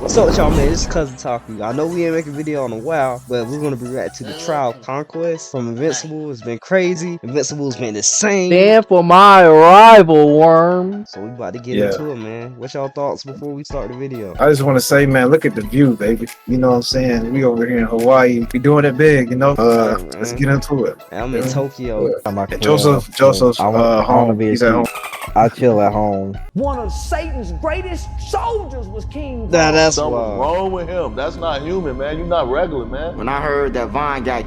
What's up with y'all, man? This is Cousin talking. I know we ain't making a video in a while, but we're gonna be reacting to the Trial of Conquest from Invincible. It's been crazy. Invincible's been insane. Stand for my arrival, worm. So we about to get into it, man. What's y'all thoughts before we start the video? I just want to say, man, look at the view, baby. You know what I'm saying? We over here in Hawaii. We doing it big, you know? Let's get into it. I'm in Tokyo. Joseph's home. He's at home. I chill at home. One of Satan's greatest soldiers was King. Nah, that's Something's wild. wrong with him. That's not human, man. You're not regular, man. When I heard that Vaughn guy,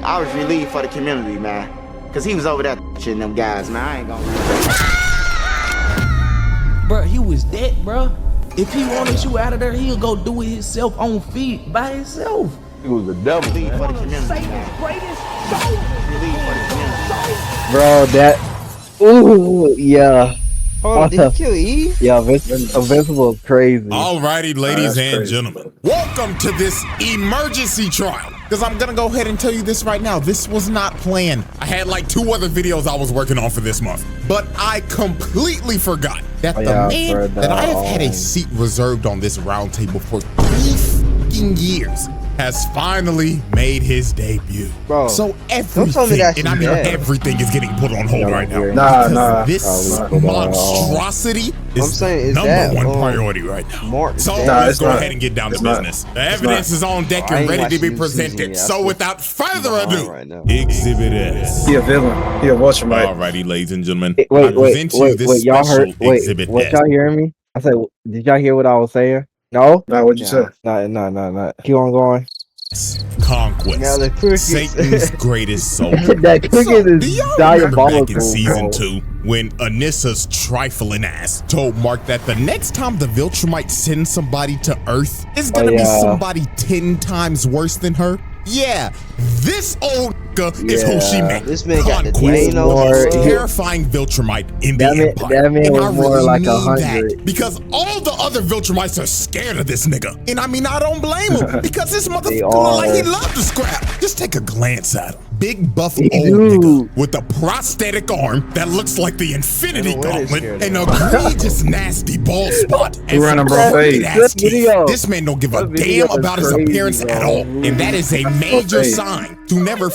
I was relieved for the community, man. Cause he was over there shitting them guys, man. I ain't gonna Bro, he was dead, bro. If he wanted you out of there, he'll go do it himself on feet by himself. He was the devil, relieve man. for the community, Satan's man. greatest soldiers. Relieved for the community. Bro, that. Ooh, yeah. Hold on, did he kill Eve? Yeah, Invincible is crazy. Alrighty, ladies and crazy. gentlemen, welcome to this emergency trial. Because I'm gonna go ahead and tell you this right now. This was not planned. I had like 2 other videos I was working on for this month, but I completely forgot that the man that I have had a seat reserved on this round table for 3 fucking years has finally made his debut. Bro, so don't tell me everything, that and I mean everything, is getting put on hold right now. Nah. This monstrosity is number 1 priority right now. So let's go ahead and get down to business. The evidence is on deck and ready to be presented. So without further ado, Exhibit S. He a villain. He a Viltrumite. Alrighty, ladies and gentlemen, Wait, y'all special heard? Exhibit What S. y'all hearing me? I said, did y'all hear what I was saying? No? Nah, what'd you say? No. Keep on going. Conquest. Now the crickets. Satan's greatest soldier. That cricket So, do is y'all remember back in diabolical, season bro. 2 when Anissa's trifling ass told Mark that the next time the Viltrumite sends somebody to Earth, it's gonna be somebody 10 times worse than her? Yeah, this old is who she met. This man got the Conquest. Thanos. Terrifying Viltrumite in the Empire. That man And I was more really like mean 100. that because all the other Viltrumites are scared of this nigga. And I mean, I don't blame him because this motherfucker look like he loved to scrap. Just take a glance at him. Big buff old nigga with a prosthetic arm that looks like the Infinity Gauntlet, an egregious nasty bald spot, and running, bro, some face. ass teeth. Video. This man don't give a video damn about his crazy, appearance bro. at all. And that is a major sign to never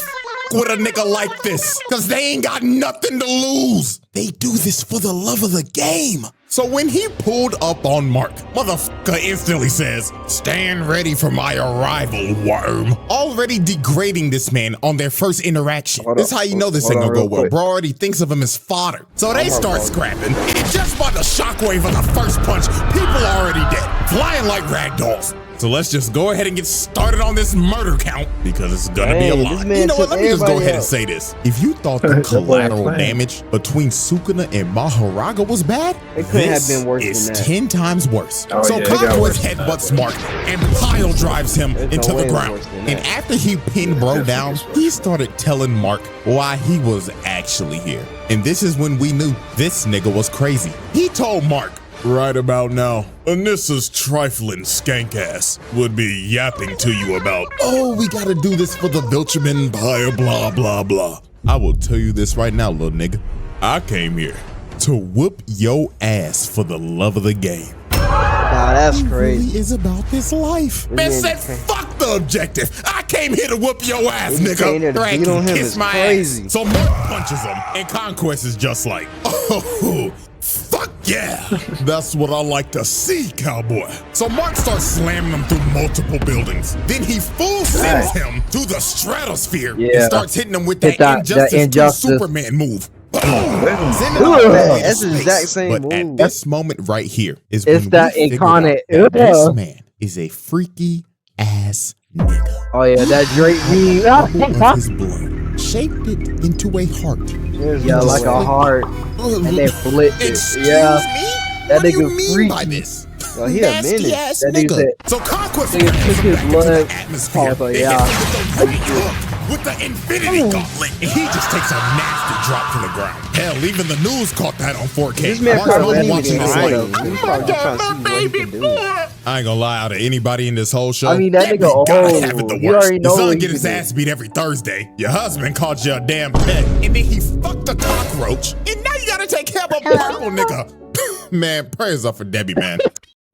with a nigga like this, cause they ain't got nothing to lose. They do this for the love of the game. So when he pulled up on Mark, motherfucker instantly says, "Stand ready for my arrival, worm." Already degrading this man on their first interaction. This is how you know this ain't gonna go well. Bro already thinks of him as fodder. So they start scrapping. And just by the shockwave of the first punch, people are already dead, flying like rag dolls. So let's just go ahead and get started on this murder count because it's gonna be a lot. You know what? Let me just go ahead and say this. If you thought the collateral damage between Sukuna and Maharaga was bad, this is 10 times worse. So Conquest headbutts Mark and pile drives him into the ground. And after he pinned bro down, he started telling Mark why he was actually here. And this is when we knew this nigga was crazy. He told Mark, "Right about now, Anissa's trifling skank ass would be yapping to you about, oh, we gotta do this for the Viltrum Empire, blah, blah, blah. I will tell you this right now, little nigga. I came here to whoop your ass for the love of the game." Nah, that's crazy. He is about this life. Man said, fuck the objective. I came here to whoop your ass, nigga. Beat on him is crazy. So Mark punches him, and Conquest is just like, oh, fuck yeah. That's what I like to see, cowboy. So Mark starts slamming him through multiple buildings. Then he full sends him to the stratosphere and starts hitting him with that Injustice 2 Superman move. That's the exact same move. But at this moment right here is It's when that we figured incarnate. out that this man is a freaky ass nigga. Oh yeah, that Drake Of his blood shaped it into a heart. Yeah, like a heart, and they flipped it. Yeah, that nigga freaky. By this? Yo, he a menace. Ass That nigga said, so Conquest took his blood. atmosphere. Oh, They yeah. hit him with the right hook, with the Infinity Gauntlet, and he just takes a nasty drop to the ground. Hell, even the news caught that on 4K. This man Mark's probably mom didn't watching even this get like, right. He's probably trying to see what he can do. I ain't gonna lie, out of anybody in this whole show, I mean, that nigga gotta have it the old. You worst. already Your know son what get he his can ass beat every Thursday. Your husband called you a damn pet, and then he fucked a cockroach, and now you gotta take care of a purple nigga. Man, prayers up for Debbie, man.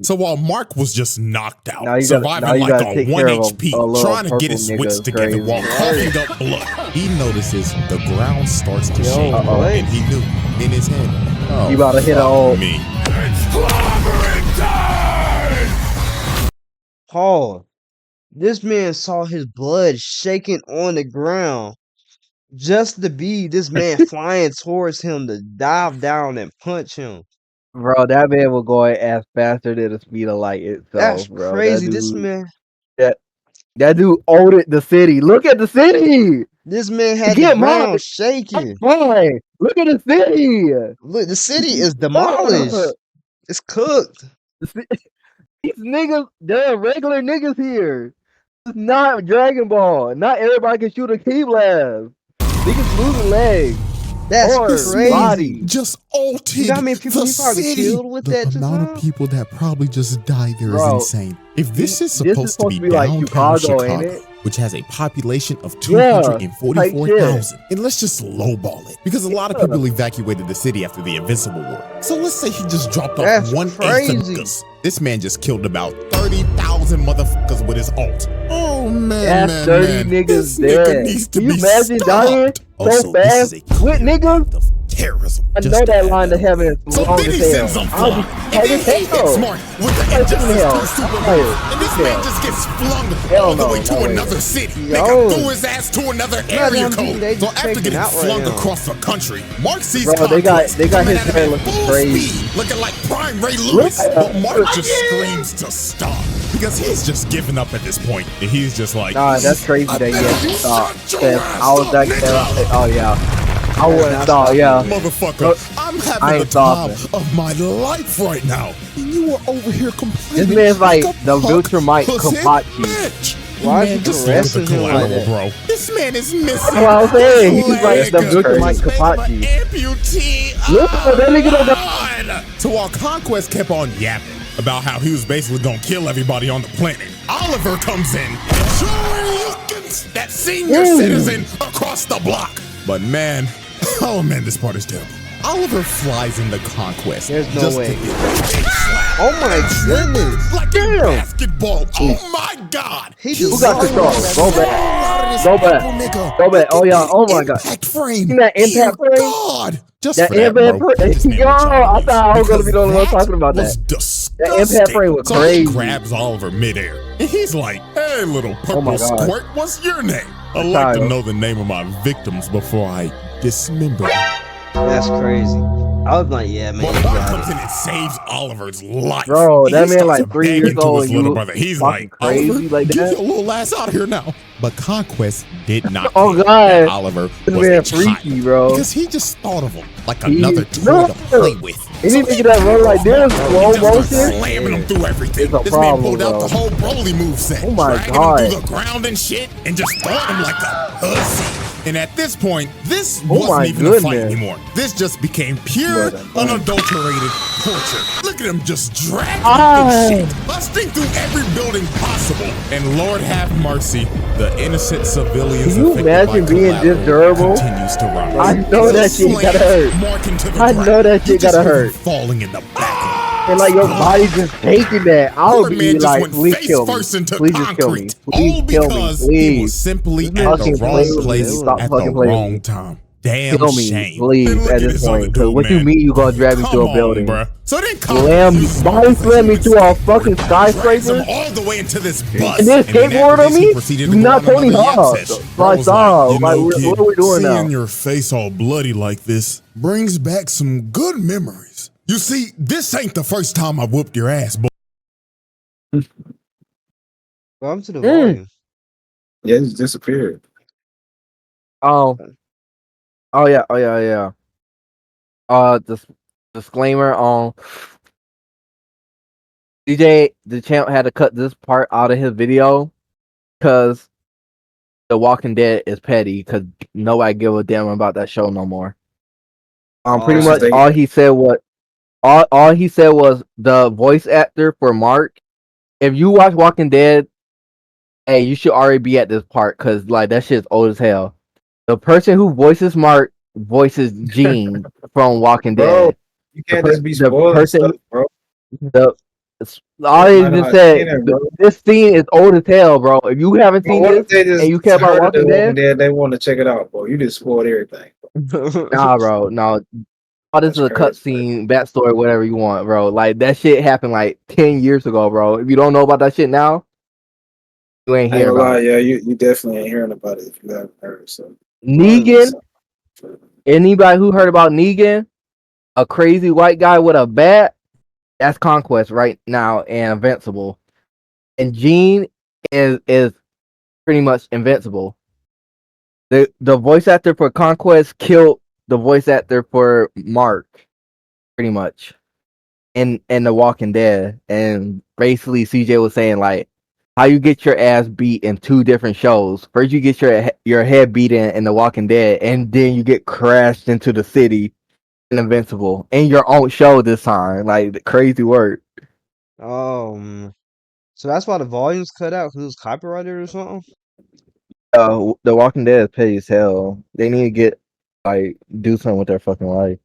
So while Mark was just knocked out, now you surviving gotta like take a 1 care of HP, a little trying to get purple his nigga wits is together crazy. while coughing up blood, he notices the ground starts to shake, what? and he knew in his head, oh, You about to hit a fuck hole. me. Paul, this man saw his blood shaking on the ground just to be this man flying towards him to dive down and punch him. Bro, that man was going as faster than the speed of light itself, That's bro. crazy. This man That dude owed the city. Look at the city. had the Get mine. ground shaking. Fine. Look at the city. Look, the city is demolished. It's cooked. These niggas, they're regular niggas here. It's not Dragon Ball. Not everybody can shoot a key blast. Niggas losing legs. That's Or crazy. body. Just altered You know how many people the he probably city. killed with The that amount Dachamp? of people that probably just died there is Bro, insane. If this is this supposed to be like downtown Chicago, Chicago, ain't it? which has a population of Yeah, 244,000, and let's just lowball it, because a lot of people evacuated the city after the Invincible War. So let's say he just dropped off That's 1/8 crazy. of niggas. This man just killed about 30,000 motherfuckers with his ult. Oh man, That's 30 niggas this dead. nigga needs to Can you be imagine dying stopped. so Also, fast this is a with clear niggas? act of terrorism. I Just know to that have line to that heaven on. is So long then as he hell. sends them I'll flying. be And head then as he hits hell. Mark with the Hell, Injustice hell. 2 super Hell. move. And this man just gets flung Hell all the no, way to no way. another city. Yo. Nigga threw his ass to another area how many code. they So just after taking getting out right flung now. across the country, Mark sees Bro, they got Conquest his coming at him hair at looking full crazy. speed, looking like prime Ray Lewis. But Mark just screams to stop because he's just giving up at this point. And he's just like, Nah, that's crazy I that he bet had to you stop. shut your I was ass that up, nigga. oh yeah. I wouldn't stop, yeah. Motherfucker, I'm I having the ain't time stopping. of my life right now. And you are over here complaining. This man's like a the punk Viltrumite pussy Kapachi. bitch. Why is Man, he just look at the caressing him like collateral, that? bro. This man is missing. That's what I was saying. his He's like the leg. Viltrumite This man Kapachi. an amputee. Look, that nigga don't God. So while Conquest kept on yapping about how he was basically gonna kill everybody on the planet, Oliver comes in, ensuring that senior citizen across the block. But man, oh man, this part is terrible. Oliver flies into Conquest. There's no just way. to get a big slap. Oh my goodness. Like Damn. in basketball. Oh my God. He just Who got the start? Go back. Go back. Go back. Oh yeah. Oh my god. Impact frame. You that impact Dear frame? God. Just That for that, impact bro. frame. This man Yo, was trying to I use thought I was gonna be the only one because talking about was that. disgusting. That impact frame was So crazy. he grabs Oliver midair. And he's like, hey, little Oh my purple God. squirt, what's your name? I'd like to Kyle. know the name of my victims before I dismember them. That's crazy. I was like, yeah, man. Well, you Mark got comes it. in and saves Oliver's life. Bro, And that he man starts like 3 begging years to old his and little you brother. He's fucking like, crazy Oliver, like get that? your little ass out of here now. But Conquest did not Oh, care God. that Oliver This was a man child. freaky, bro. Because he just thought of him like He- another toy No. to play with. Any nigga that run like this, He slow just starts motion. slamming him through everything. It's a This problem, man pulled out bro. the whole Broly moveset. Oh my dragging God. him through the ground and shit, and just throwing him like a pussy. And at this point, this Oh my wasn't even a fight goodness. anymore. This just became pure, Brother. unadulterated torture. Look at him just dragging Ah. through shit, busting through every building possible. And Lord have mercy, the innocent civilians Can you affected by imagine being collateral this durable? continues to rise. I know that shit gotta hurt. I know that shit gotta hurt. Falling in the back. And like your body just taking that. I Poor would man be just like, went please face kill me. first into Please just kill me. concrete. Please All kill me. because he was Please. simply at Fucking the wrong play with place me. Stop at the fucking playing with wrong me. time. Damn Kill me, shame. please, And look at at this this other point. Cause dude, what you man. mean you gonna drag me Come to a on, building? bruh. So then Slam me through a fucking drags him skyscraper? all the way into this bus. And then skateboard after on this, he me? proceeded You to go not on Tony another yap Hawk. session. So I Bro was saw, like, like, what are we doing now? Seeing your face all bloody like this brings back some good memories. You see, this ain't the first time I whooped your ass, boy. Welcome to the volume. Yeah, it's disappeared. Oh yeah. This disclaimer on Cj Dachamp had to cut this part out of his video because The Walking Dead is petty because nobody give a damn about that show no more. Pretty much they- all he said was the voice actor for Mark. If you watch Walking Dead, hey, you should already be at this part because like that shit's old as hell. The person who voices Mark voices Gene from Walking Bro, Dead. you can't The just be per- the spoiling person- stuff, bro. I I just not said seen it, bro. this scene is old as hell, bro. If you haven't Bro, seen what if this they just and you care about heard of Walking The Walking Dead, Dead? They want to check it out, bro. You just spoiled everything. nah, bro, no. Oh, this That's is a crazy. cutscene, backstory, whatever you want, bro. Like that shit happened like 10 years ago, bro. If you don't know about that shit now, you ain't I ain't hearing gonna about lie, it. yeah, you definitely ain't hearing about it if you haven't heard. So, Negan, anybody who heard about Negan, a crazy white guy with a bat, that's Conquest right now and Invincible. And Gene is pretty much Invincible. The voice actor for Conquest killed the voice actor for Mark, pretty much, in The Walking Dead. And basically, CJ was saying like, how you get your ass beat in 2 different shows. First, you get your head beat in The Walking Dead, and then you get crashed into the city in Invincible in your own show this time. Like crazy work. So that's why the volume's cut out because it was copyrighted or something. The Walking Dead is petty as hell. They need to get like do something with their fucking life.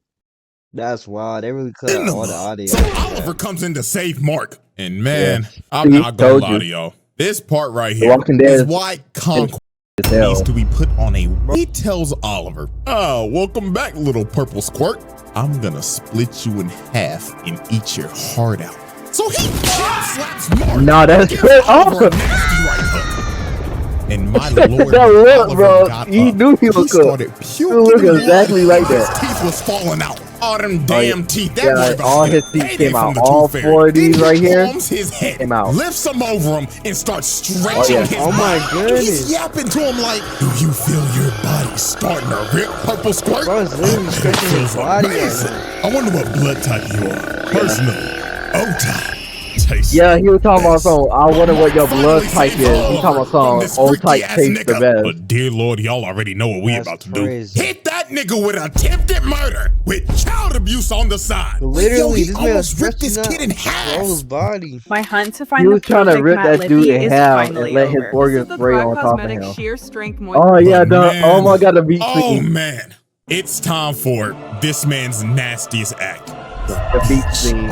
That's wild. They really cut out all the audio. So for Oliver that. comes in to save Mark. And man, Yeah. I'm See, not gonna told lie you. to y'all. This part right The here Walking Dead is is why Conquest as hell. needs to be put on a. He tells Oliver, "Oh, welcome back, little purple squirt. I'm gonna split you in half and eat your heart out." So he slaps Mark. No, that's gives good. Oliver a Oh. nasty right hook. And my lord, That when look, Oliver bro. got He up, knew he was cooked. started puking look blood. exactly like His that. teeth was falling out. All them damn teeth. That boy Yeah, about all to his get a teeth payday came from out. the All tooth 4 of fairy. these Then right he here palms his head, came out. lifts them over him, and starts stretching Oh, yeah. his Oh my body. goodness. He's yapping to him like, "Do you feel your body starting to rip, purple squirt?" Bro, it's literally It stretching his feels body right amazing. now. I wonder what blood type you are. Personally, O-type. Tastes Yeah, he was talking about best. some. I wonder what your Finally blood type saved is. He Oliver talking about from some this old type freaky-ass tastes the nigga. best. But dear Lord, y'all already know what we That's about to crazy. do. Hit that nigga with attempted murder with child abuse on the side. But literally, Yo, this he man almost ripped stretching this out kid in half. Rose body. My hunt to He find the was trying to perfect rip matte that dude lippy in is half and finally let his over. organs spray on top of him. Sheer Strength Oh yeah, But oh man, my god, the beat oh scene. man, it's time for this man's nastiest act. The beat scene.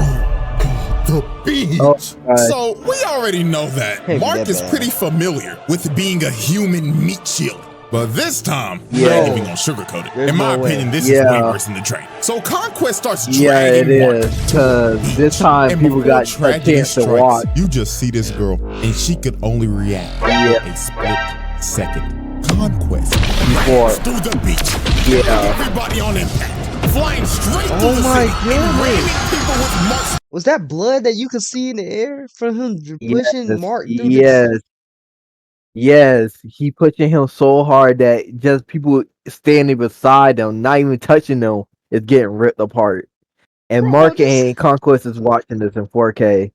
The beach. Oh, God. So we already know that Can't be Mark that is bad. pretty familiar with being a human meat shield. But this time, we're Yeah. not even gonna sugarcoat it. There's In my no way. opinion, this is Yeah. way worse than the train. So Conquest starts Yeah, it dragging Mark is. to the Cause beach. this time And people before got a tragedy chance to strikes, watch. You just see this girl, and she could only react Yeah. a split second. Conquest Before. flies through the beach. Yeah. Everybody on impact, flying straight Oh through the my city, and goodness. raining people with marks. Was that blood that you could see in the air from him pushing Yes, Mark through the? yes. He pushing him so hard that just people standing beside them, not even touching them, is getting ripped apart. And Bro, Mark this- and Conquest is watching this in 4K.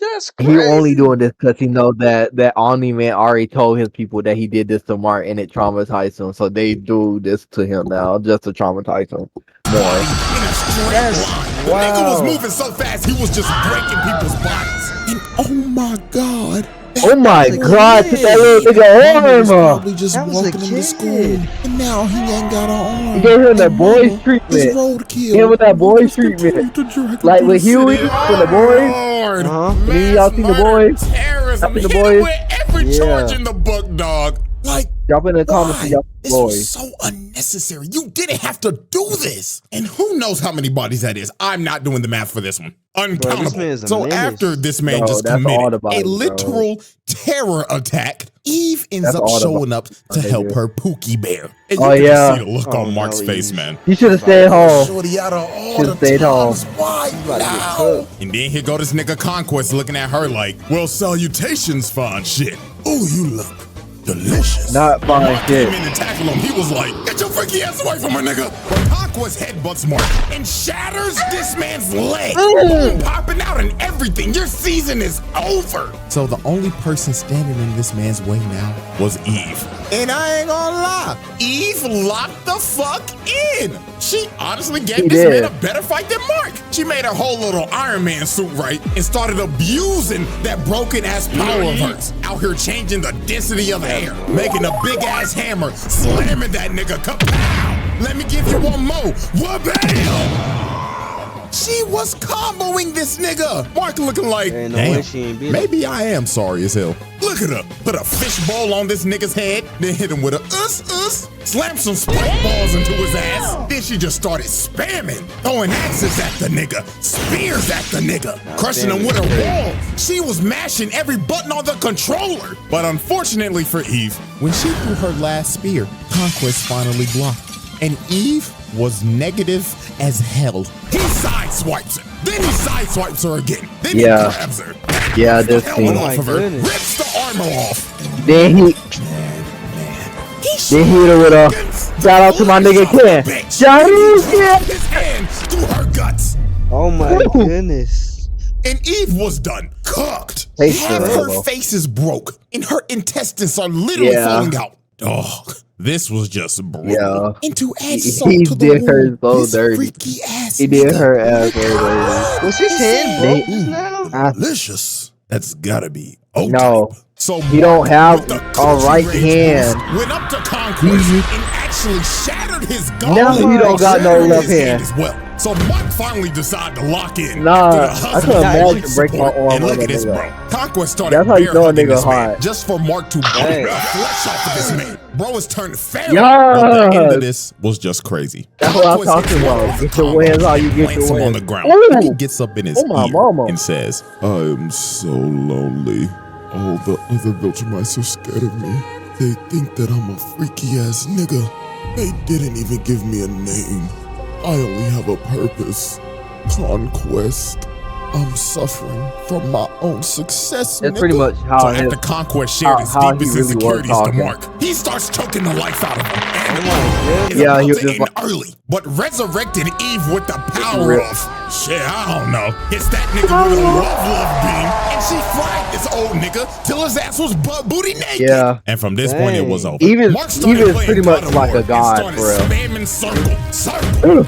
That's He crazy. only doing this because he knows that Omni Man already told his people that he did this to Mark and it traumatized him. So they do this to him now just to traumatize him more. In a straight That's line. The nigga was wow. moving so fast, he was just breaking people's bodies. And oh my god. Oh my That's a god, kid. took that little nigga arm off. Probably just That was a walking him to school, kid. and now he ain't got an arm. He gave him the And boys mama treatment. is roadkill. Him with that boys Just continue treatment. to drag him Like through with the Huey city. from the boys. Lord, Uh-huh. Then y'all seen the boys? Terrorism. Y'all seen the Hit him boys? with every Yeah. charge in the book, dog. Like, Drop in the comments why? and y'all This was boys. so unnecessary. You didn't have to do this. And who knows how many bodies that is? I'm not doing the math for this one. Uncountable. man is a So menace. after this man Bro, just that's all committed the bodies, a bro. literal terror attack, Eve ends That's up all the showing up to bodies. help her Pookie Bear. And Oh, you can yeah. see the look Oh, on Mark's no, face, Eve. man. You should have stayed home. Shorty out of all Should've the stayed home. times. Why about to get now? cooked. And then here go this nigga Conquest looking at her like, well, salutations, fine shit. Oh, you look delicious. Not fine Mark shit. came in and tackled him. He was like, get your freaky ass away from her, nigga. But Conquest headbutts Mark and shatters this man's leg. Boom, popping out and everything. Your season is over. So the only person standing in this man's way now was Eve. And I ain't gonna lie, Eve locked the fuck in. She honestly gave She this did. man a better fight than Mark. She made her whole little Iron Man suit right and started abusing that broken ass power of hers. Out here changing the density of the air, making a big ass hammer, slamming that nigga. Kapow! Let me give you one more. Wabam! She was comboing this nigga. Mark looking like, Ain't no way damn, she ain't beat maybe I am sorry as hell. Look at her. Put a fishbowl on this nigga's head, then hit him with a slam some spike balls into his ass. Then she just started spamming, throwing axes at the nigga, spears at the nigga, crushing him with a wall. She was mashing every button on the controller. But unfortunately for Eve, when she threw her last spear, Conquest finally blocked. And Eve was negative as hell. He sideswipes her. Then he sideswipes her again. Then he grabs her. Yeah, Rips this the helmet scene. off of her. Rips the armor off. Then he hit her with a shout out to my nigga Ken. Shout out His hand through her guts. Oh my goodness. And Eve was done. Cooked. Face Half for her her, face is broke. And her intestines are literally falling out. Dog. This was just brutal. Yeah. And to add He salt to the did her wound, so this dirty. freaky ass He did nigga. her ass so dirty. Was his hand broke just now? Delicious. That's gotta be okay. No. So He don't have with the a coochie right rage hand. boost, went up to Conquest and actually shattered his gauntlet. Now he don't got no Shattered left his hand. as well. So Mark finally decided to lock in. Nah, to the I hustle couldn't of imagine life breaking my support. arm And look on at that this, nigga. bro. Conquest started That's how you bear throw a hugging nigga this man hard. just for Mark to Hey. break the flesh off of this man. Bro was turned feral. Yes. But the end of this was just crazy. That's what I'm Conquest hits talking Mark about. with a Get your combo, wins how you get plants your him on wins. the ground. Ooh. And he gets up in his Oh, my ear mama. and says, I am so lonely. All the other Viltrumites are scared of me. They think that I'm a freaky ass nigga. They didn't even give me a name. I only have a purpose. Conquest. I'm suffering from my own success. That's pretty much how So his- after Conquest shared his how he deepest really was insecurities to talking. Mark, he starts choking the life out of him. And Yeah, he was to just end early, but resurrected Eve with the power Rip. of shit. I don't know. It's that nigga with a love beam, and she flagged this old nigga till his ass was butt booty naked. Yeah. And from this point, it was over. Even- Mark started even playing pretty God much of like War a god, and for real. started spamming circle.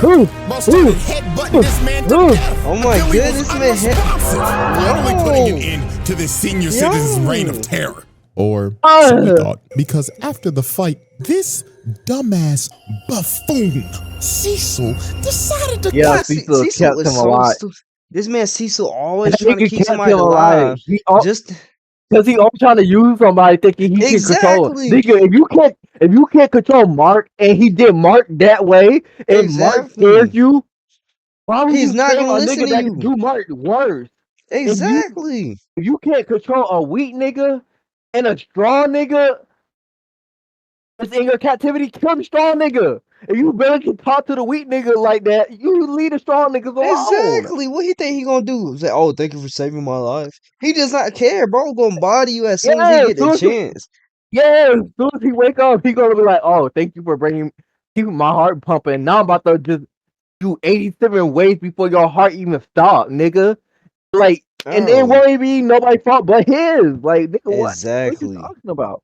Bro started headbutting this man to death. Oh my until he was goodness, man. unresponsive, finally Yo. putting an end to this senior citizen's reign of terror. Or so we thought, because after the fight, this dumbass buffoon Cecil decided to Yeah, God, Cecil Cecil kept is him so alive. This man Cecil always That trying to nigga keep kept somebody him alive. He Just because he always trying to use somebody thinking he can control. Exactly. Nigga, if you can't control Mark and he did Mark that way, and Mark Exactly. scares you, why would He's you not tell gonna a listen nigga to that you. can do Mark worse? exactly. If you can't control a weak nigga and a strong nigga that's in your captivity, kill the strong nigga. If you barely can talk to the weak nigga like that, you leave the strong niggas alone. Exactly. What he think he gonna do? Say, oh, thank you for saving my life. He does not care, bro. Gonna body you as soon as Yeah, he get the soon as he- chance. Yeah, as soon as he wake up, he gonna be like, "Oh, thank you for keeping my heart pumping." Now I'm about to just do 87 ways before your heart even stop, nigga. Like, and it Oh. won't be nobody's fault but his. Like, nigga, what? What Exactly. you talking about?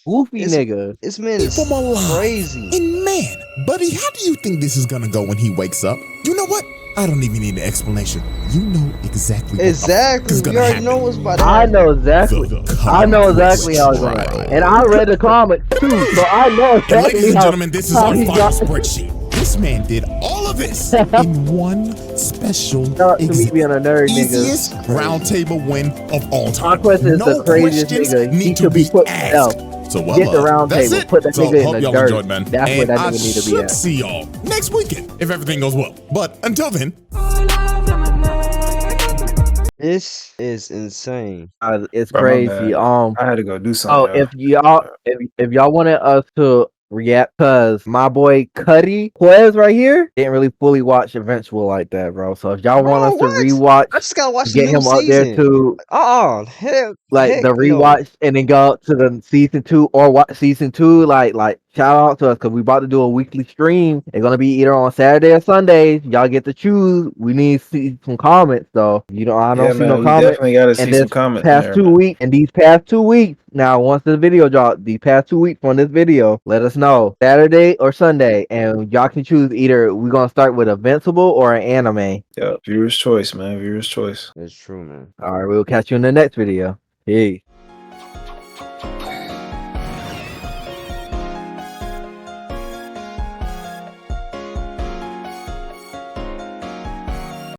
Goofy It's- nigga. This man is Keep him alive. crazy. And man, buddy, how do you think this is gonna go when he wakes up? You know what? I don't even need an explanation. You know exactly what the fuck is Exactly. gonna You already happen. know what's about to I happen. know exactly. I know exactly how it's Conquest going. trial. And I read the comments too, so I know And exactly ladies and how, gentlemen, this is how our he final got spreadsheet. This man did all of this in one special to me exhibit. being a nerd, nigga. Easiest roundtable win of all time. Conquest is No the craziest questions nigga. He need to could be be put asked. out. So well, Get the round that's table, it. put that So nigga in hope the y'all dirt. enjoyed, man. That's where And that I nigga need to be should at. see y'all next weekend if everything goes well. But until then, This is insane. It's Bro, my crazy. bad. I had to go do Oh, something. if y'all wanted us to react, cause my boy Quiez right here didn't really fully watch Invincible like that, bro. So if y'all want us Bro, to what? rewatch, I just gotta watch the get new him up there season. to Heck, like heck the no. rewatch, and then go up to the season 2 or watch season 2. Like shout out to us, cause we about to do a weekly stream. It's gonna be either on Saturday or Sundays. Y'all get to choose. We need to see some comments though. I don't see no we comments. definitely gotta see And some this comments. past 2 weeks, and these past 2 weeks, now once the video dropped, these past 2 weeks from this video, let us know Saturday or Sunday, and y'all can choose either we're gonna start with Invincible or an anime. Yeah, viewer's choice, man. Viewer's choice. That's true, man. All right, we'll catch you in the next video. Peace.